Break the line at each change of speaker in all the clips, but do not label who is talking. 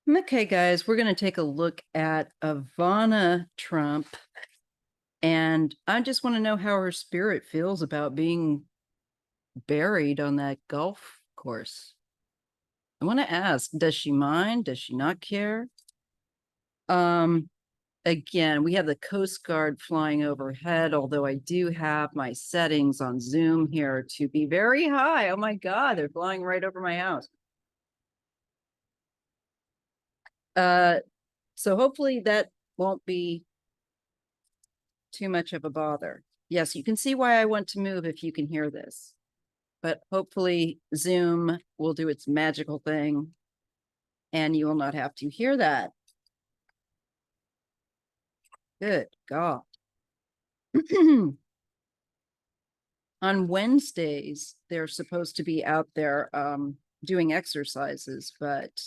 Okay, guys, we're going to take a look at Ivana Trump. And I just want to know how her spirit feels about being buried on that golf course. I want to ask, does she mind? Does she not care? Um, Again, we have the Coast Guard flying overhead, although I do have my settings on Zoom here to be very high. Oh my God, they're flying right over my house. So hopefully that won't be too much of a bother. Yes, you can see why I want to move if you can hear this. But hopefully Zoom will do its magical thing and you will not have to hear that. Good God. On Wednesdays, they're supposed to be out there doing exercises, but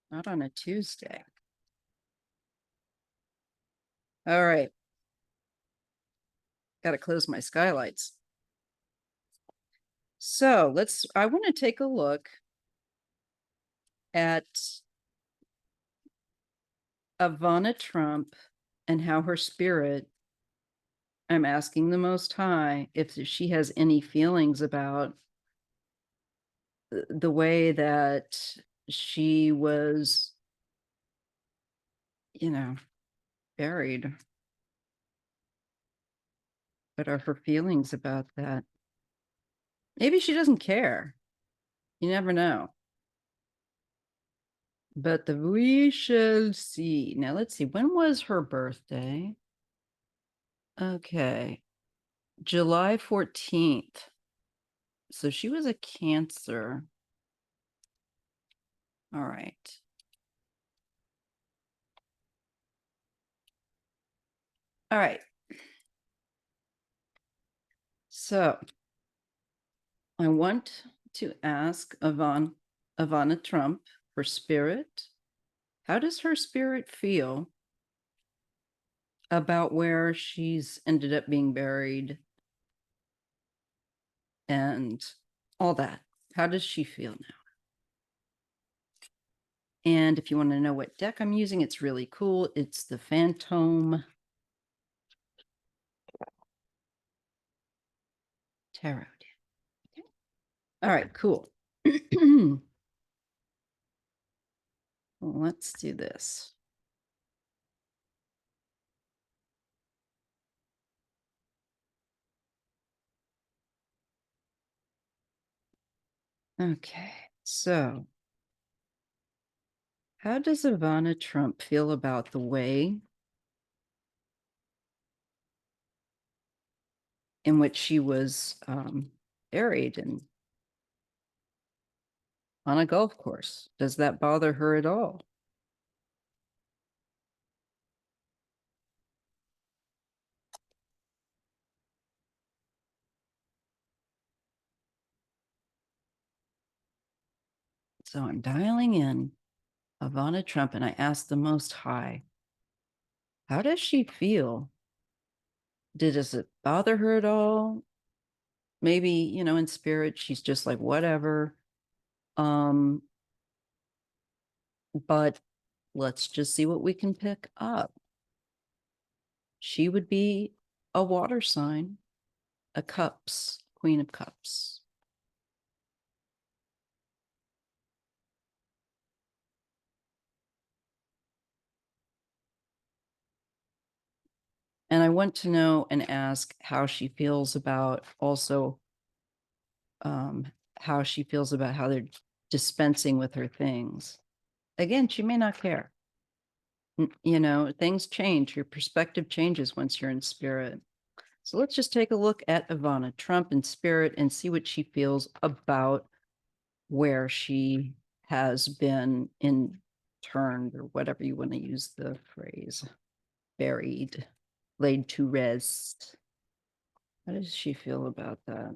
not on a Tuesday. All right. Got to close my skylights. So I want to take a look at Ivana Trump and how her spirit, I'm asking the Most High if she has any feelings about the way that she was, buried. What are her feelings about that? Maybe she doesn't care. You never know. But we shall see. Now, let's see. When was her birthday? Okay. July 14th. So she was a Cancer. All right. All right. So I want to ask Ivana Trump, her spirit. How does her spirit feel about where she's ended up being buried and all that? How does she feel now? And if you want to know what deck I'm using, it's really cool. It's the Phantom Tarot deck. All right, cool. Let's do this. Okay, so how does Ivana Trump feel about the way in which she was buried and on a golf course? Does that bother her at all? So I'm dialing in Ivana Trump and I ask the Most High, how does she feel? Does it bother her at all? Maybe, in spirit, she's just like, whatever. But let's just see what we can pick up. She would be a water sign, a cups, Queen of Cups. And I want to know and ask how she feels about also how she feels about how they're dispensing with her things. Again, she may not care. Things change. Your perspective changes once you're in spirit. So let's just take a look at Ivana Trump in spirit and see what she feels about where she has been interned, or whatever you want to use the phrase, buried, laid to rest. How does she feel about that?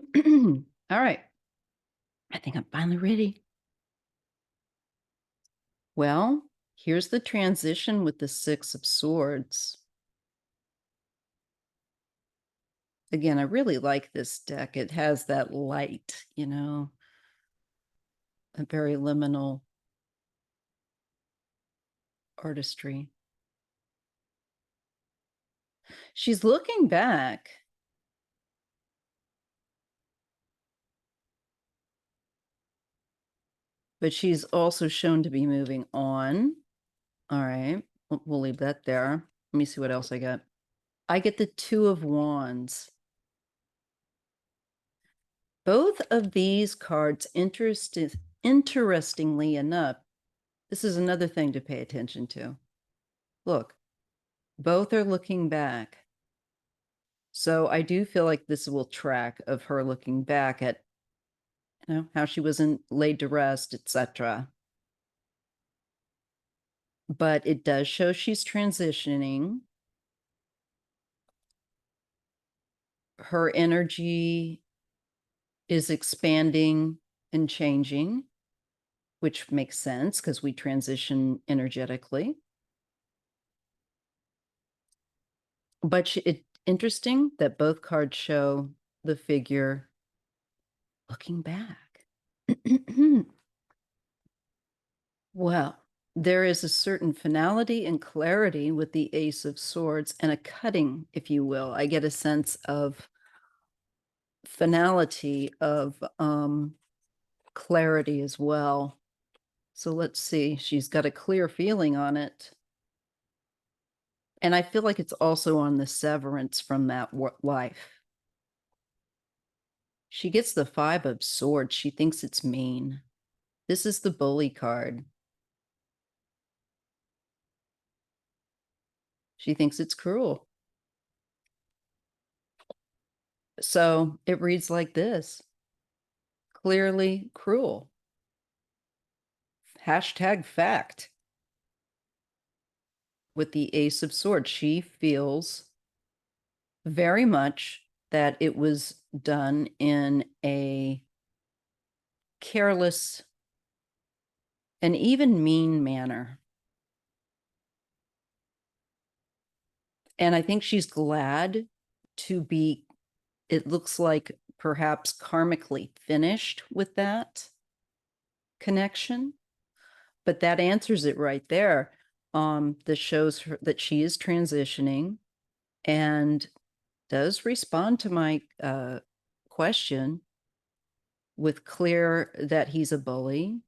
All right. I think I'm finally ready. Well, here's the transition with the Six of Swords. Again, I really like this deck. It has that light, a very liminal artistry. She's looking back. But she's also shown to be moving on. All right, we'll leave that there. Let me see what else I got. I get the Two of Wands. Both of these cards, interestingly enough, this is another thing to pay attention to. Look, both are looking back. So I do feel like this will track of her looking back at, you know, how she wasn't laid to rest, etc. But it does show she's transitioning. Her energy is expanding and changing, which makes sense because we transition energetically. But it's interesting that both cards show the figure looking back. Well, there is a certain finality and clarity with the Ace of Swords and a cutting, if you will. I get a sense of finality, of clarity as well. So let's see. She's got a clear feeling on it. And I feel like it's also on the severance from that life. She gets the Five of Swords. She thinks it's mean. This is the bully card. She thinks it's cruel. So it reads like this. Clearly cruel. Hashtag fact. With the Ace of Swords, she feels very much that it was done in a careless and even mean manner. And I think she's glad to be, it looks like perhaps karmically finished with that connection. But that answers it right there. That shows her that she is transitioning and does respond to my question with clear that he's a bully.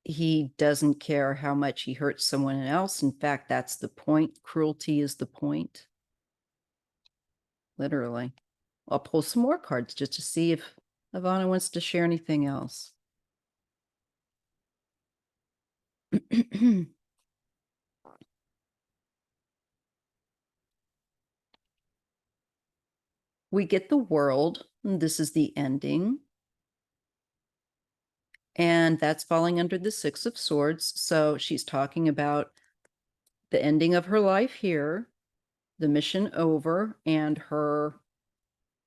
He doesn't care how much he hurts someone else. In fact, that's the point. Cruelty is the point. Literally. I'll pull some more cards just to see if Ivana wants to share anything else. We get the World. This is the ending. And that's falling under the Six of Swords. So she's talking about the ending of her life here, the mission over, and her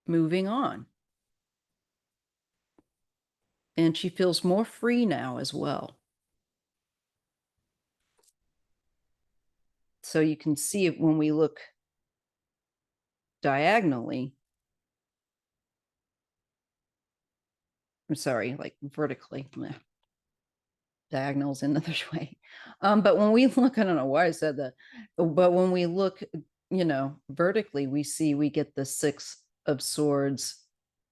moving on. And she feels more free now as well. So you can see it when we look diagonally. I'm sorry, like vertically. Diagonals another way. But when we look, I don't know why I said that, but when we look, you know, vertically, we get the Six of Swords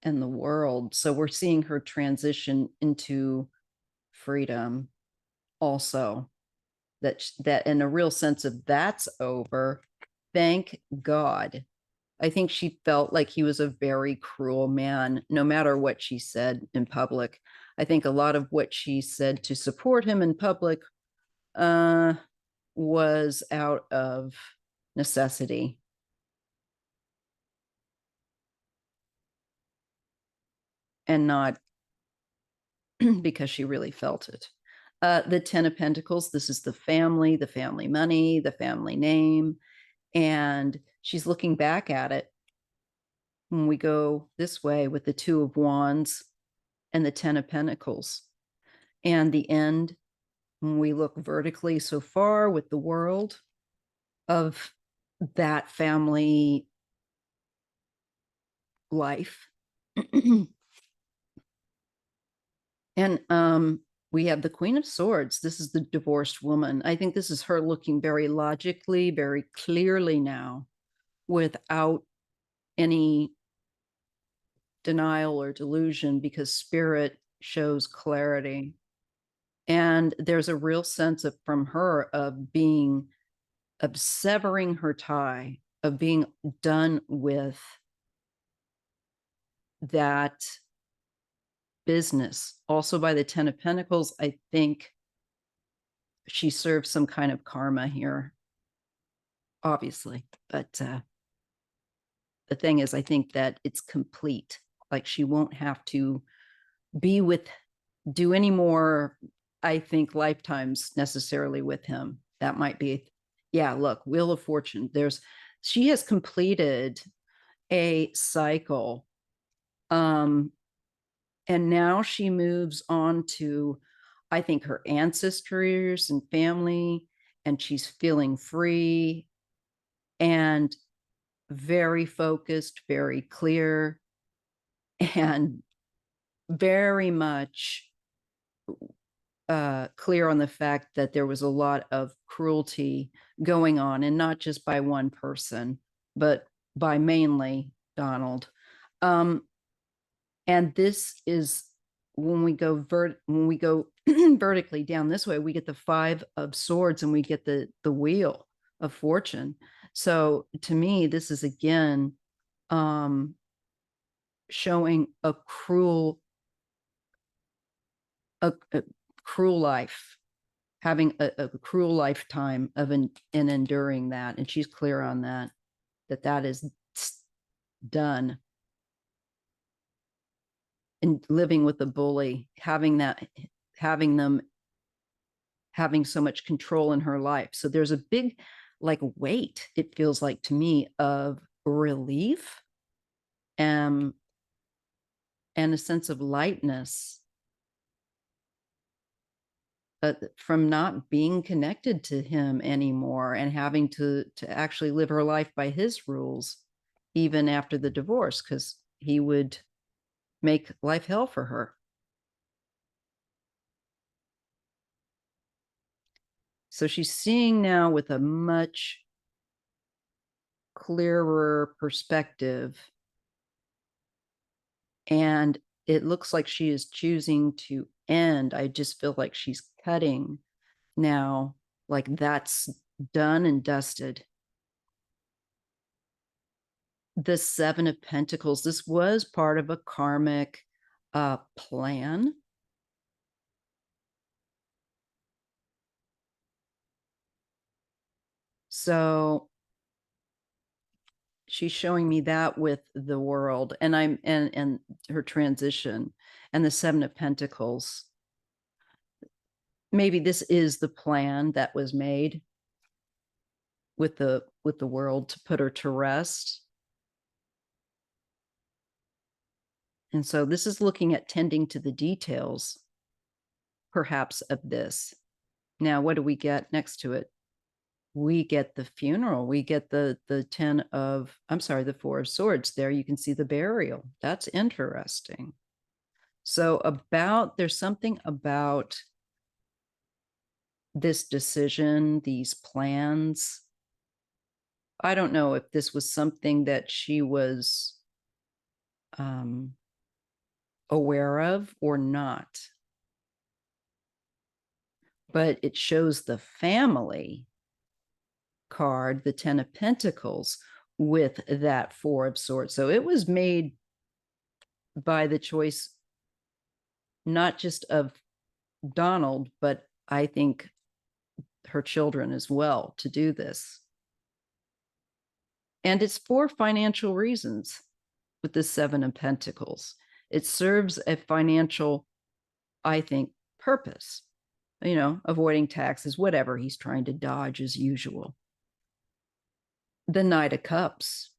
and the World. So we're seeing her transition into freedom also. That in a real sense of that's over. Thank God. I think she felt like he was a very cruel man, no matter what she said in public. I think a lot of what she said to support him in public was out of necessity. And not because she really felt it. The Ten of Pentacles, this is the family money, the family name. And she's looking back at it when we go this way with the Two of Wands and the Ten of Pentacles. And the end, when we look vertically so far with the World of that family life. And we have the Queen of Swords. This is the divorced woman. I think this is her looking very logically, very clearly now, without any denial or delusion, because spirit shows clarity. And there's a real sense of from her of severing her tie, of being done with that business. Also by the 10 of Pentacles, I think she serves some kind of karma here, obviously. But the thing is, I think that it's complete. Like she won't have to do any more, I think, lifetimes necessarily with him. That might be, yeah, look, Wheel of Fortune. She has completed a cycle. And now she moves on to, I think, her ancestors and family, and she's feeling free and very focused, very clear, and very much clear on the fact that there was a lot of cruelty going on, and not just by one person, but by mainly Donald. And this is when we go vertically down this way, we get the 5 of Swords, and we get the Wheel of Fortune. So to me, this is again showing a cruel life, having a cruel lifetime of and enduring that. And she's clear on that is done. And living with the bully, having so much control in her life. So there's a big like weight, it feels like to me, of relief and a sense of lightness from not being connected to him anymore, and having to actually live her life by his rules, even after the divorce, because he would make life hell for her. So she's seeing now with a much clearer perspective, and it looks like she is choosing to end. I just feel like she's cutting now, like that's done and dusted. The 7 of Pentacles, this was part of a karmic plan. So she's showing me that with the world, and and her transition, and the 7 of Pentacles. Maybe this is the plan that was made with the world to put her to rest. And so this is looking at tending to the details, perhaps, of this. Now, what do we get next to it? We get the funeral. We get the 4 of Swords. There you can see the burial. That's interesting. So there's something about this decision, these plans. I don't know if this was something that she was aware of or not, but it shows the family card, the 10 of Pentacles, with that 4 of Swords. So it was made by the choice, not just of Donald, but I think her children as well, to do this. And it's for financial reasons with the 7 of Pentacles. It serves a financial, I think, purpose, avoiding taxes, whatever he's trying to dodge as usual. The Knight of Cups.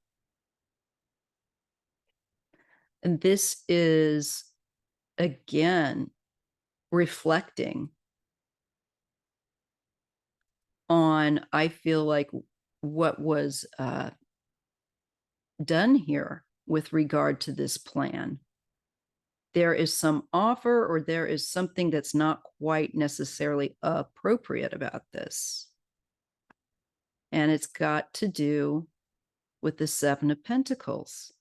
And this is, again, reflecting on, I feel like, what was done here with regard to this plan. there is some offer or there is something that's not quite necessarily appropriate about this. And it's got to do with the Seven of Pentacles.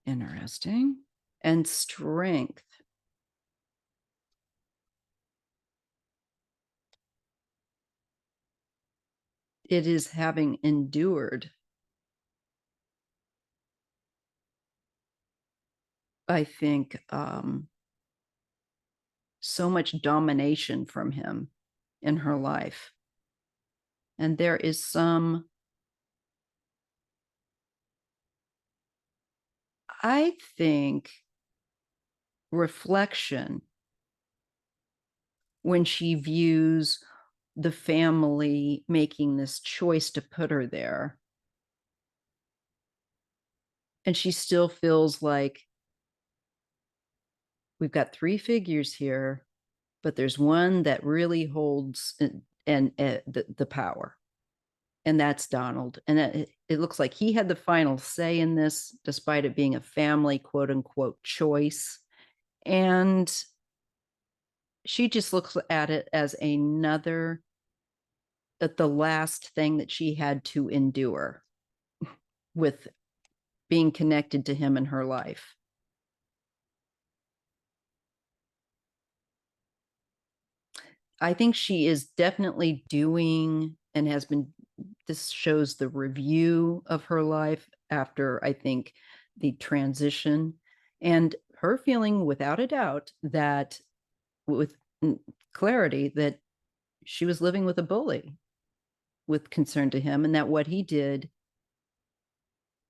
Interesting. And strength. It is having endured, I think, so much domination from him in her life. And there is some, I think, reflection when she views the family making this choice to put her there. And she still feels like we've got three figures here, but there's one that really holds the power. And that's Donald. And it looks like he had the final say in this, despite it being a family, quote unquote, choice. And she just looks at it as the last thing that she had to endure with being connected to him in her life. I think she is definitely doing and has been, this shows the review of her life after, I think, the transition, and her feeling without a doubt that with clarity that she was living with a bully with concern to him, and that what he did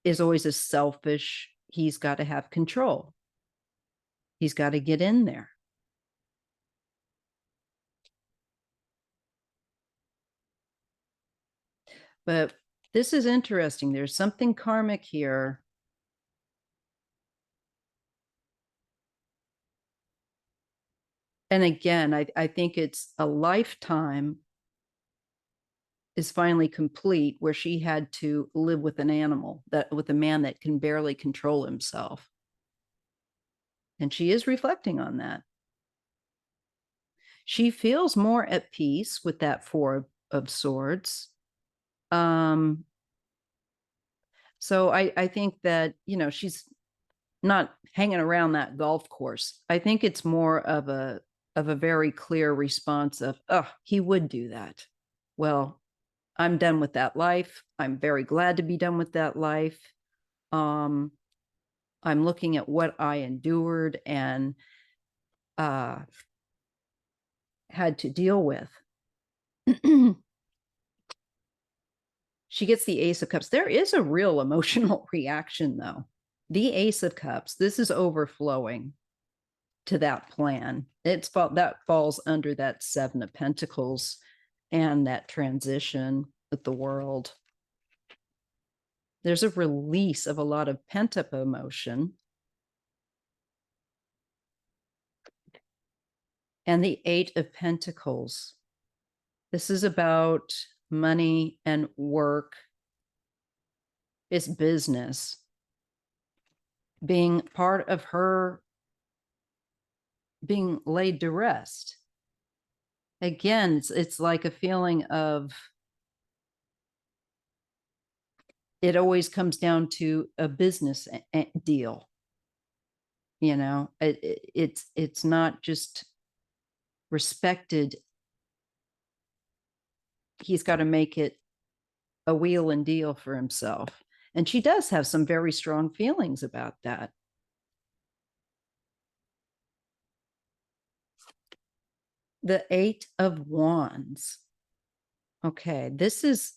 is always a selfish, he's got to have control. He's got to get in there. But this is interesting. There's something karmic here. And again, I think it's a lifetime is finally complete where she had to live with an animal, that with a man that can barely control himself. And she is reflecting on that. She feels more at peace with that Four of Swords. So I think that, she's not hanging around that golf course. I think it's more of a very clear response of, oh, he would do that. Well, I'm done with that life. I'm very glad to be done with that life. I'm looking at what I endured and had to deal with. She gets the Ace of Cups. There is a real emotional reaction, though. The Ace of Cups, this is overflowing to that plan. That falls under that Seven of Pentacles and that transition with the world. There's a release of a lot of pent-up emotion. And the Eight of Pentacles. This is about money and work. It's business being part of her being laid to rest. Again, it's like a feeling of, it always comes down to a business deal. It's not just respected. He's got to make it a wheel and deal for himself. And she does have some very strong feelings about that. The Eight of Wands. Okay, this is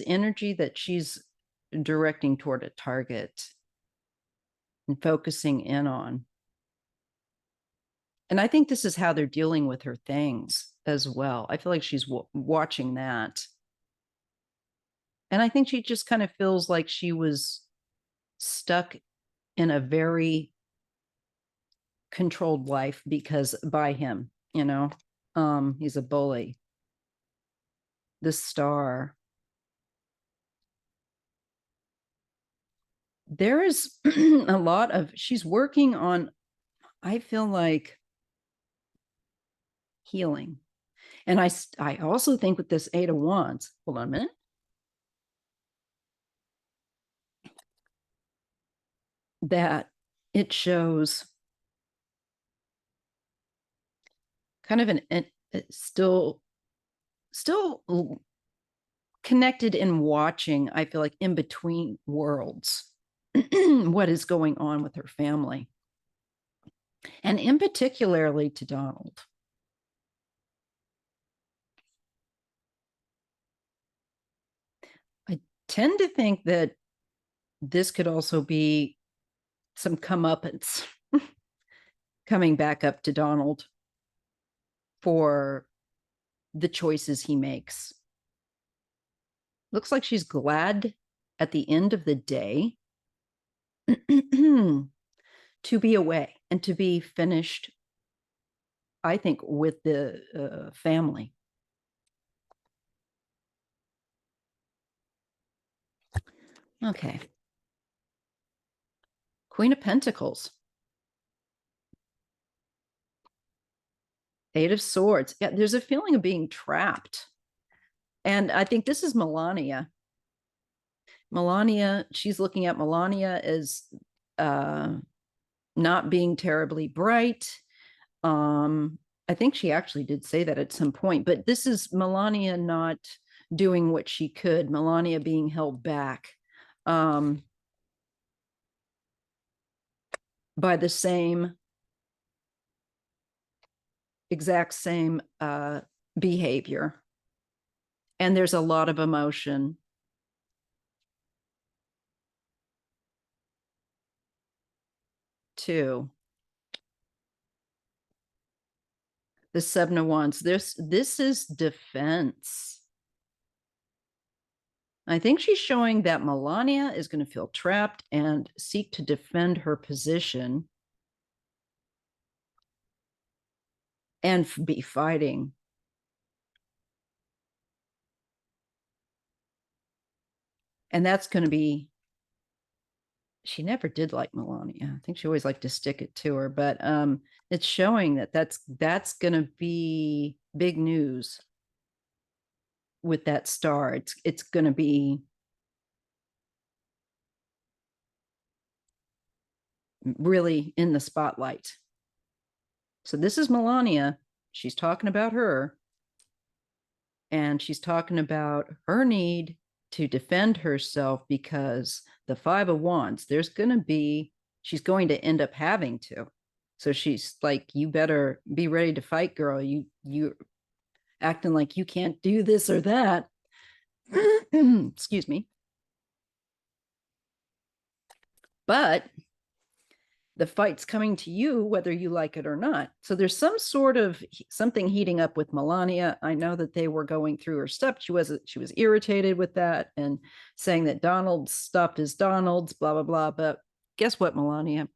energy that she's directing toward a target and focusing in on. And I think this is how they're dealing with her things as well. I feel like she's watching that. And I think she just kind of feels like she was stuck in a very controlled life by him, He's a bully. The Star. There is a lot of, she's working on, I feel like, healing. And I also think with this Eight of Wands, hold on a minute. That it shows kind of an still connected in watching, I feel like, in between worlds, what is going on with her family. And in particularly to Donald. I tend to think that this could also be some comeuppance coming back up to Donald for the choices he makes. Looks like she's glad at the end of the day to be away and to be finished, I think, with the family. Okay. Queen of Pentacles. Eight of Swords. Yeah, there's a feeling of being trapped. And I think this is Melania. Melania, she's looking at Melania as not being terribly bright. I think she actually did say that at some point, but this is Melania not doing what she could, Melania being held back by the exact same behavior. And there's a lot of emotion. Too. The Seven of Wands. This is defense. I think she's showing that Melania is going to feel trapped and seek to defend her position and be fighting. And that's going to be, she never did like Melania. I think she always liked to stick it to her, but it's showing that that's going to be big news with that Star. It's going to be really in the spotlight. So this is Melania. She's talking about her. And she's talking about her need to defend herself because the Five of Wands, she's going to end up having to. So she's like, you better be ready to fight, girl. You acting like you can't do this or that. Excuse me. But the fight's coming to you, whether you like it or not. So there's some sort of something heating up with Melania. I know that they were going through her stuff. She was irritated with that and saying that Donald's stuff is Donald's, blah, blah, blah. But guess what, Melania?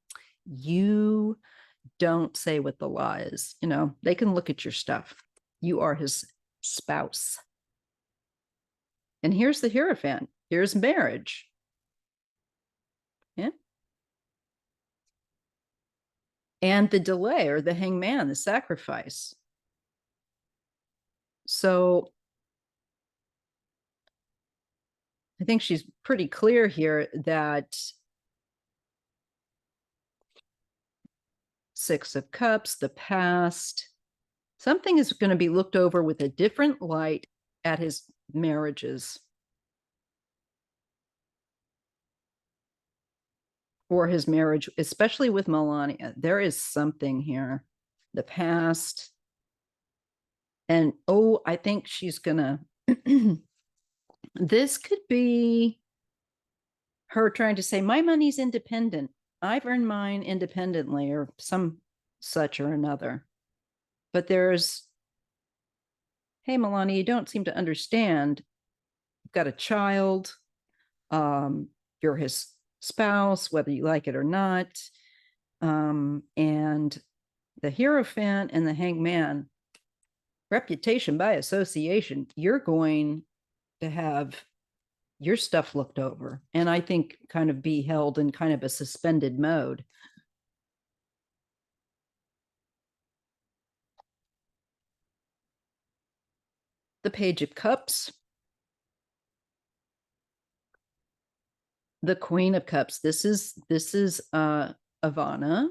You don't say what the law is. You know, they can look at your stuff. You are his spouse. And here's the Hierophant. Here's marriage. Yeah. And the delay, or the hangman, the sacrifice. So I think she's pretty clear here that Six of Cups, the past, something is going to be looked over with a different light at his marriages or his marriage, especially with Melania. There is something here, the past. And I think she's gonna this could be her trying to say, my money's independent. I've earned mine independently, or some such or another. But there's, hey, Melania, you don't seem to understand. You've got a child. You're his spouse, whether you like it or not. And the Hierophant and the Hangman, reputation by association, you're going to have your stuff looked over, and I think kind of be held in kind of a suspended mode. The Page of Cups, the Queen of Cups. This is Ivana.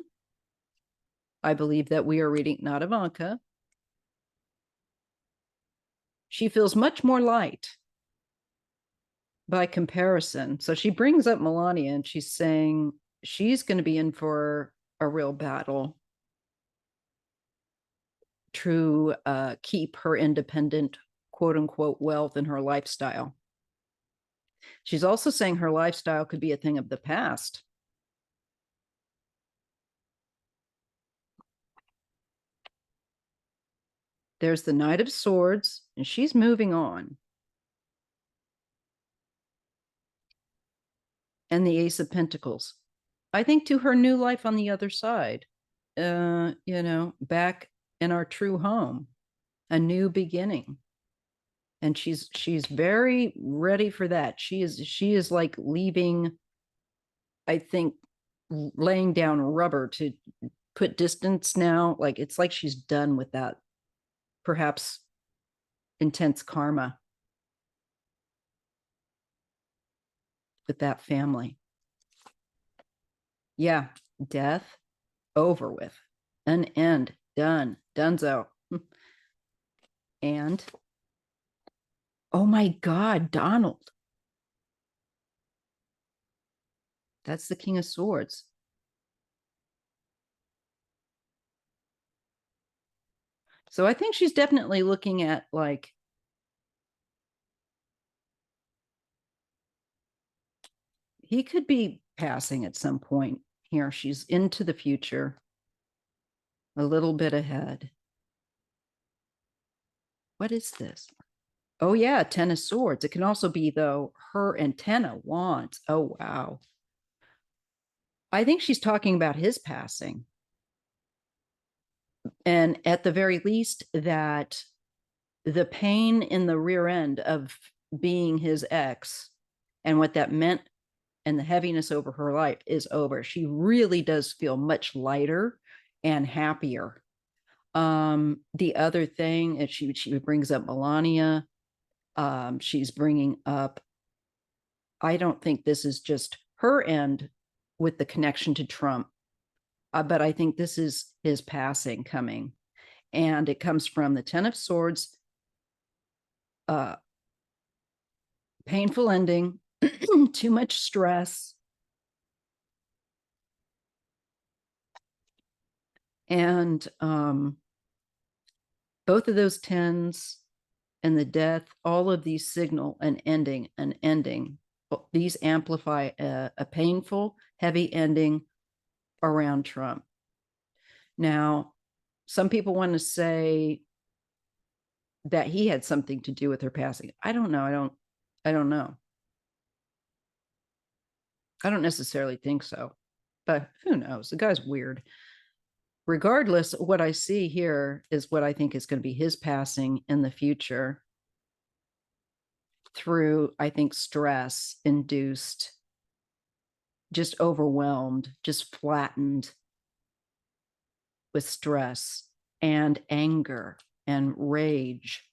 I believe that we are reading not Ivanka. She feels much more light by comparison. So she brings up Melania and she's saying she's going to be in for a real battle to keep her independent, quote unquote, wealth and her lifestyle. She's also saying her lifestyle could be a thing of the past. There's the Knight of Swords, and she's moving on. And the Ace of Pentacles. I think to her new life on the other side, back in our true home, a new beginning. And she's very ready for that. She is like leaving, I think, laying down rubber to put distance now. Like it's like she's done with that, perhaps intense karma with that family. Yeah, death, over with, an end, done, donezo. And oh my God, Donald. That's the King of Swords. So I think she's definitely looking at like, he could be passing at some point here. She's into the future, a little bit ahead. What is this? Oh yeah, Ten of Swords. It can also be, though, her and Ten of Wands. Oh wow. I think she's talking about his passing. And at the very least, that the pain in the rear end of being his ex and what that meant and the heaviness over her life is over. She really does feel much lighter and happier. The other thing is she brings up Melania. She's bringing up, I don't think this is just her end with the connection to Trump, but I think this is his passing coming. And it comes from the Ten of Swords, painful ending, too much stress. And both of those tens and the death, all of these signal an ending, an ending. These amplify a painful, heavy ending around Trump. Now, some people want to say that he had something to do with her passing. I don't know. I don't know. I don't necessarily think so, but who knows? The guy's weird. Regardless, what I see here is what I think is going to be his passing in the future through, I think, stress induced, just overwhelmed, just flattened with stress and anger and rage.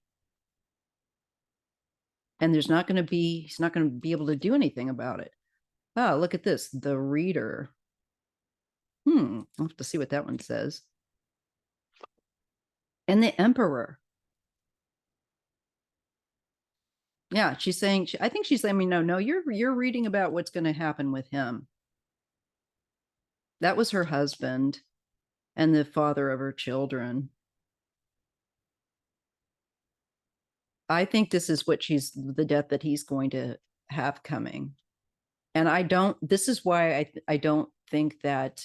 And he's not going to be able to do anything about it. Oh, look at this. The Reader. I'll have to see what that one says. And the Emperor. Yeah, she's saying, I think she's letting me know, no, you're reading about what's going to happen with him. That was her husband and the father of her children. I think this is what the death that he's going to have coming. And this is why I don't think that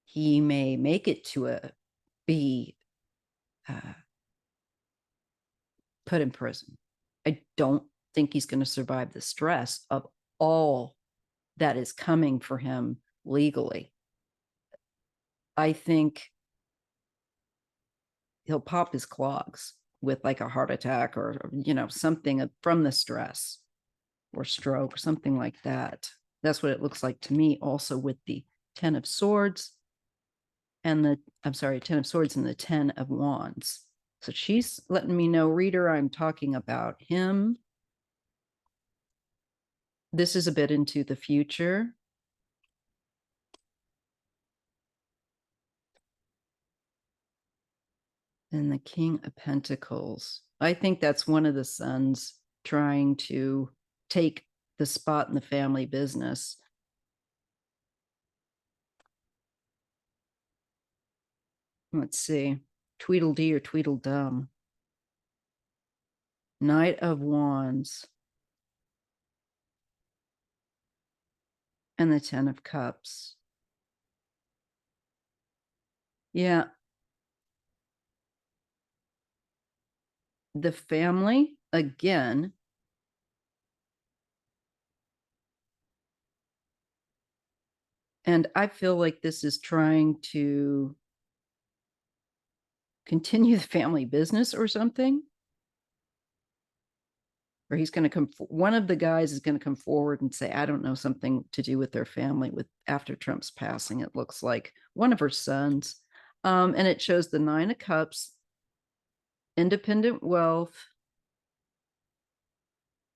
he may make it to be put in prison. I don't think he's going to survive the stress of all that is coming for him legally. I think he'll pop his clogs with like a heart attack or, you know, something from the stress or stroke or something like that. That's what it looks like to me. Also with the 10 of swords and the, I'm sorry, 10 of swords and the 10 of wands. So she's letting me know, reader, I'm talking about him. This is a bit into the future. And the King of Pentacles. I think that's one of the sons trying to take the spot in the family business. Let's see. Tweedledee or Tweedledum. Knight of Wands. And the 10 of Cups. Yeah. The family, again. And I feel like this is trying to continue the family business or something. Or he's going to come, one of the guys is going to come forward and say, I don't know, something to do with their family with after Trump's passing. It looks like one of her sons. And it shows the 9 of Cups, independent wealth,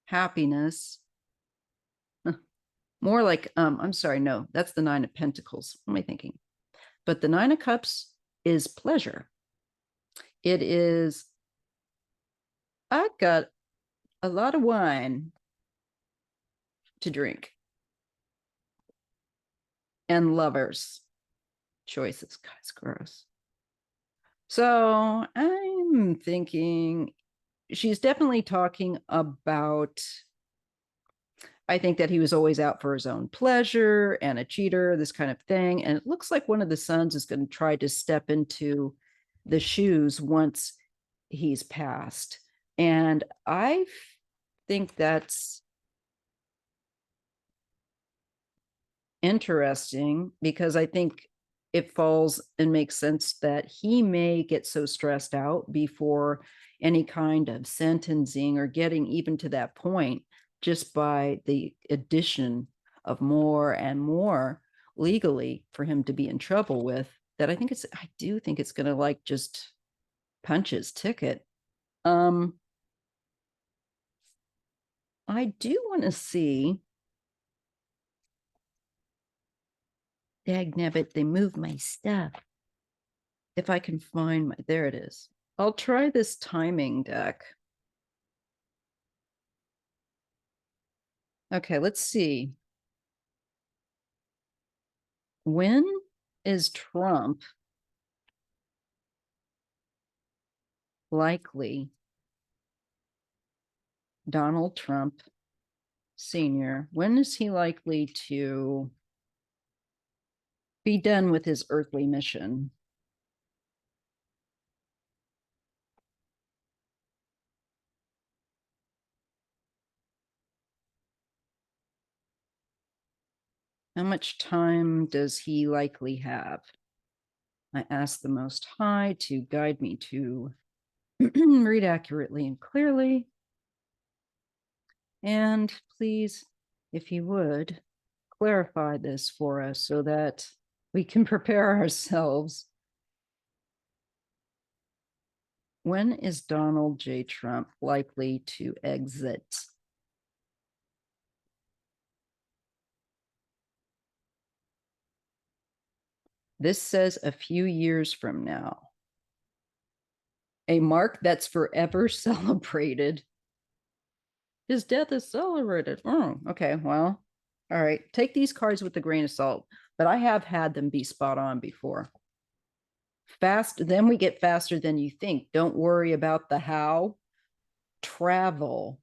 happiness. More like, I'm sorry, no, that's the 9 of Pentacles. What am I thinking? But the 9 of Cups is pleasure. It is, I got a lot of wine to drink. And lovers choices. God, it's gross. So I'm thinking she's definitely talking about, I think that he was always out for his own pleasure and a cheater, this kind of thing. And it looks like one of the sons is going to try to step into the shoes once he's passed. And I think that's interesting because I think it falls and makes sense that he may get so stressed out before any kind of sentencing or getting even to that point just by the addition of more and more legally for him to be in trouble with, that I do think it's going to like just punch his ticket. I do want to see. Dagnabbit, they moved my stuff. If I can find my, there it is. I'll try this timing deck. Okay, let's see. When is Trump likely, Donald Trump Sr., when is he likely to be done with his earthly mission? How much time does he likely have? I ask the Most High to guide me to read accurately and clearly. And please, if you would, clarify this for us so that we can prepare ourselves. When is Donald J. Trump likely to exit? This says a few years from now. A mark that's forever celebrated. His death is celebrated. Oh, okay, well, all right. Take these cards with a grain of salt, but I have had them be spot on before. Fast, then we get faster than you think. Don't worry about the how. Travel,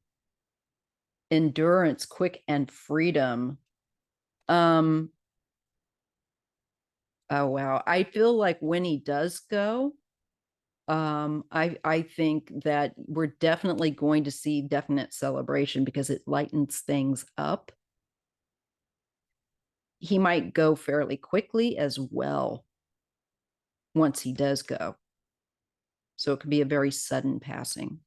endurance, quick, and freedom. Oh wow. I feel like when he does go, I think that we're definitely going to see definite celebration because it lightens things up. He might go fairly quickly as well once he does go. So it could be a very sudden passing.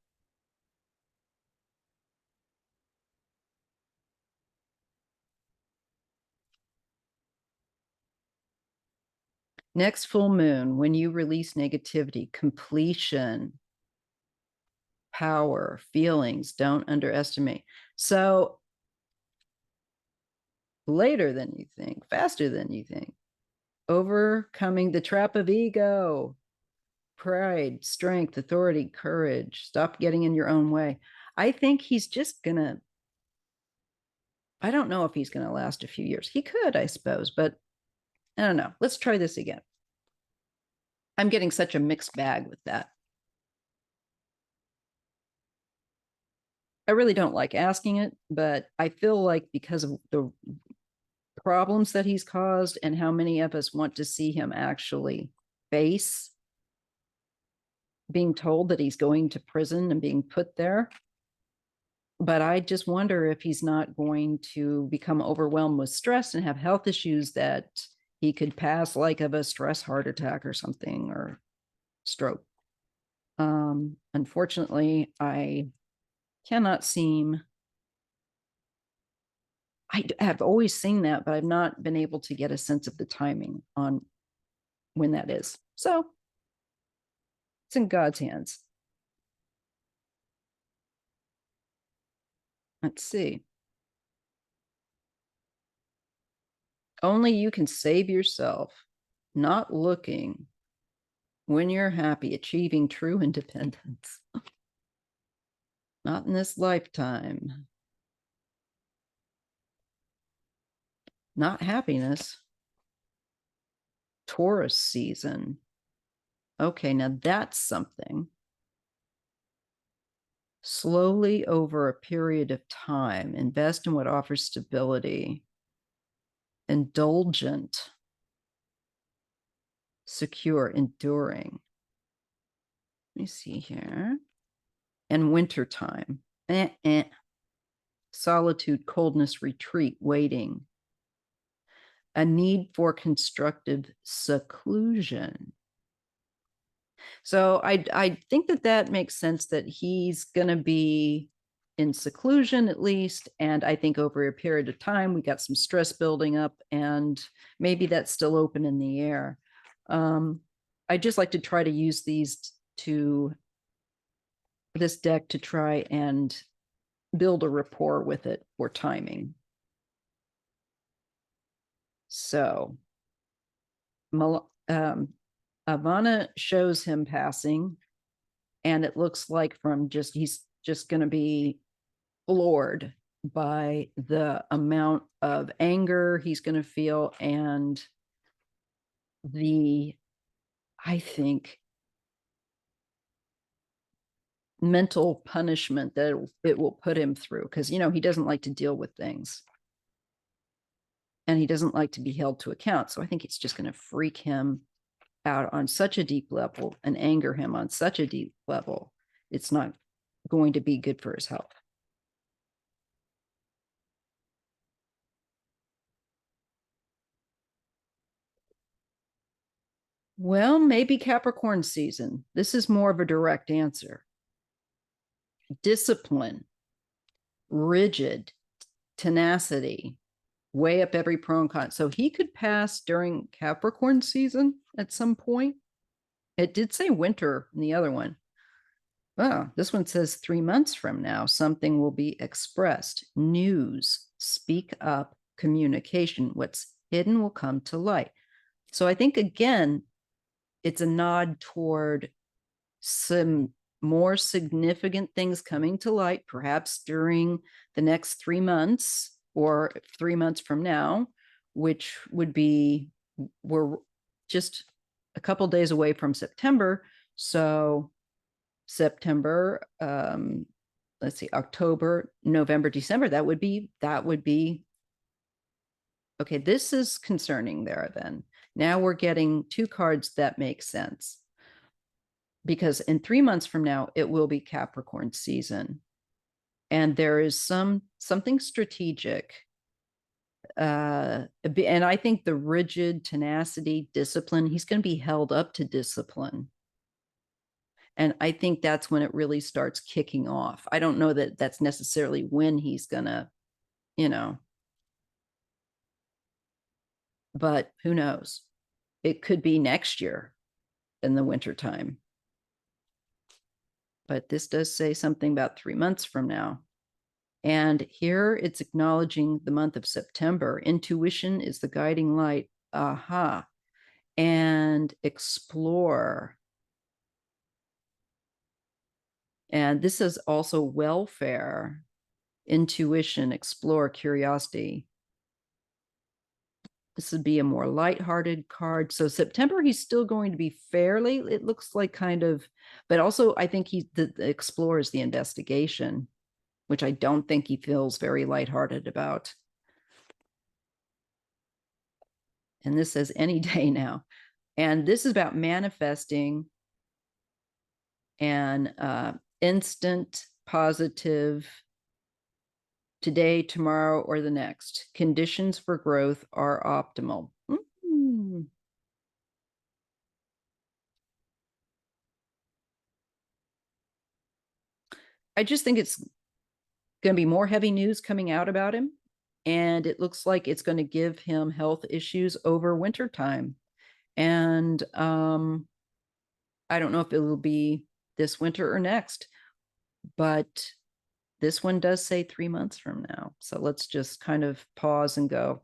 Next full moon, when you release negativity, completion, power, feelings, don't underestimate. So later than you think, faster than you think, overcoming the trap of ego, pride, strength, authority, courage. Stop getting in your own way. I think he's just gonna, I don't know if he's gonna last a few years. He could, I suppose, but I don't know. Let's try this again. I'm getting such a mixed bag with that. I really don't like asking it, but I feel like because of the problems that he's caused and how many of us want to see him actually face being told that he's going to prison and being put there. But I just wonder if he's not going to become overwhelmed with stress and have health issues that he could pass, like of a stress heart attack or something, or stroke. Unfortunately, I cannot seem, I have always seen that, but I've not been able to get a sense of the timing on when that is. So it's in God's hands. Let's see. Only you can save yourself, not looking when you're happy, achieving true independence. Not in this lifetime. Not happiness. Taurus season. Okay, now that's something. Slowly over a period of time, invest in what offers stability. Indulgent. Secure, enduring. Let me see here. And wintertime. Solitude, coldness, retreat, waiting. A need for constructive seclusion. So I think that makes sense, that he's going to be in seclusion at least. And I think over a period of time, we got some stress building up, and maybe that's still open in the air. I just like to try to use this deck to try and build a rapport with it for timing. So Ivana shows him passing, and it looks like he's just going to be floored by the amount of anger he's going to feel, and I think, mental punishment that it will put him through, because he doesn't like to deal with things, and he doesn't like to be held to account. So I think it's just going to freak him out on such a deep level and anger him on such a deep level. It's not going to be good for his health. Well, maybe Capricorn season. This is more of a direct answer. Discipline, rigid, tenacity, weigh up every pro and con. So he could pass during Capricorn season at some point. It did say winter in the other one. Oh, this one says 3 months from now, something will be expressed. News, speak up, communication. What's hidden will come to light. So I think, again, it's a nod toward some more significant things coming to light, perhaps during the next 3 months or 3 months from now, which would be, we're just a couple days away from September. So September, let's see, October, November, December, that would be okay. This is concerning there. Then now we're getting 2 cards that make sense, because in 3 months from now, it will be Capricorn season. And there is something strategic. And I think the rigid tenacity, discipline, he's going to be held up to discipline. And I think that's when it really starts kicking off. I don't know that that's necessarily when he's gonna, but who knows? It could be next year in the wintertime. But this does say something about 3 months from now. And here it's acknowledging the month of September. Intuition is the guiding light. Aha. And explore. And this is also welfare, intuition, explore, curiosity. This would be a more lighthearted card. So September, he's still going to be fairly, it looks like kind of, but also I think the explore is the investigation, which I don't think he feels very lighthearted about. And this says any day now. And this is about manifesting and instant, positive, today, tomorrow, or the next. Conditions for growth are optimal. I just think it's going to be more heavy news coming out about him. And it looks like it's going to give him health issues over wintertime. And I don't know if it will be this winter or next, but this one does say 3 months from now. So let's just kind of pause and go,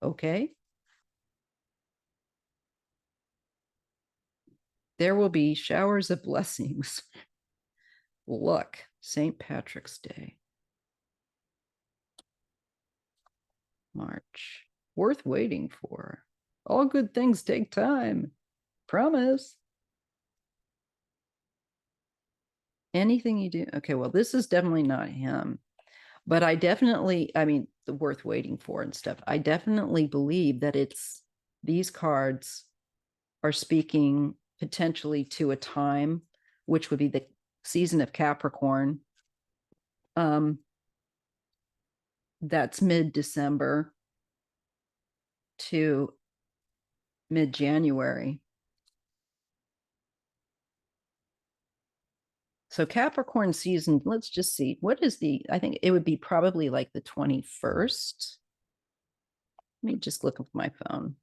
okay. There will be showers of blessings. Look, St. Patrick's Day. March. Worth waiting for. All good things take time. Promise. Anything you do. Okay, well, this is definitely not him. But I mean, the worth waiting for and stuff. I definitely believe that these cards are speaking potentially to a time, which would be the season of Capricorn. That's mid-December to mid-January. So Capricorn season, let's just see. What is I think it would be probably like the 21st. Let me just look up my phone.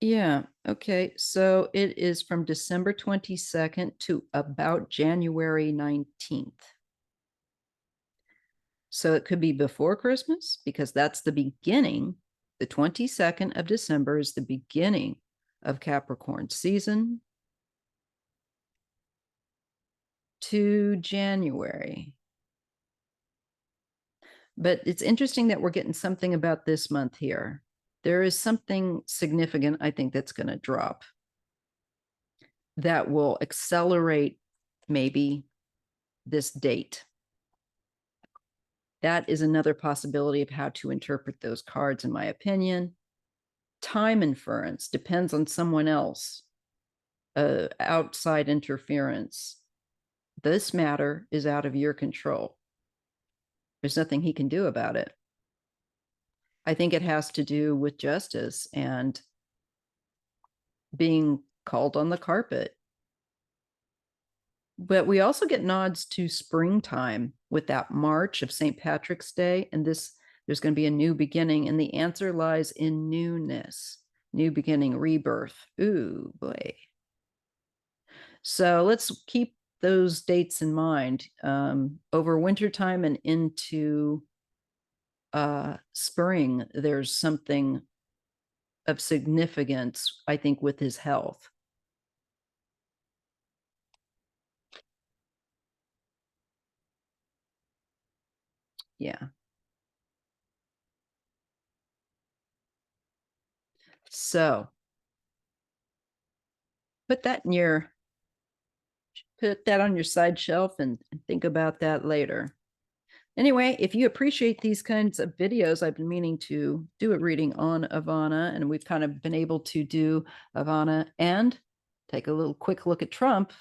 Yeah, okay. So it is from December 22nd to about January 19th. So it could be before Christmas because that's the beginning. The 22nd of December is the beginning of Capricorn season to January. But it's interesting that we're getting something about this month here. There is something significant, I think, that's going to drop that will accelerate maybe this date. That is another possibility of how to interpret those cards, in my opinion. Time inference depends on someone else, outside interference. This matter is out of your control. There's nothing he can do about it. I think it has to do with justice and being called on the carpet. But we also get nods to springtime with that March of St. Patrick's Day. And there's going to be a new beginning. And the answer lies in newness, new beginning, rebirth. Ooh, boy. So let's keep those dates in mind. Over wintertime and into spring, there's something of significance, I think, with his health. Yeah. So put that on your side shelf and think about that later. Anyway, if you appreciate these kinds of videos, I've been meaning to do a reading on Ivana, and we've kind of been able to do Ivana and take a little quick look at Trump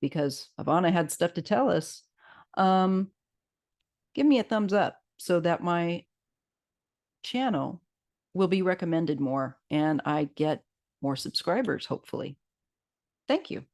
because Ivana had stuff to tell us. give me a thumbs up so that my channel will be recommended more and I get more subscribers, hopefully. Thank you.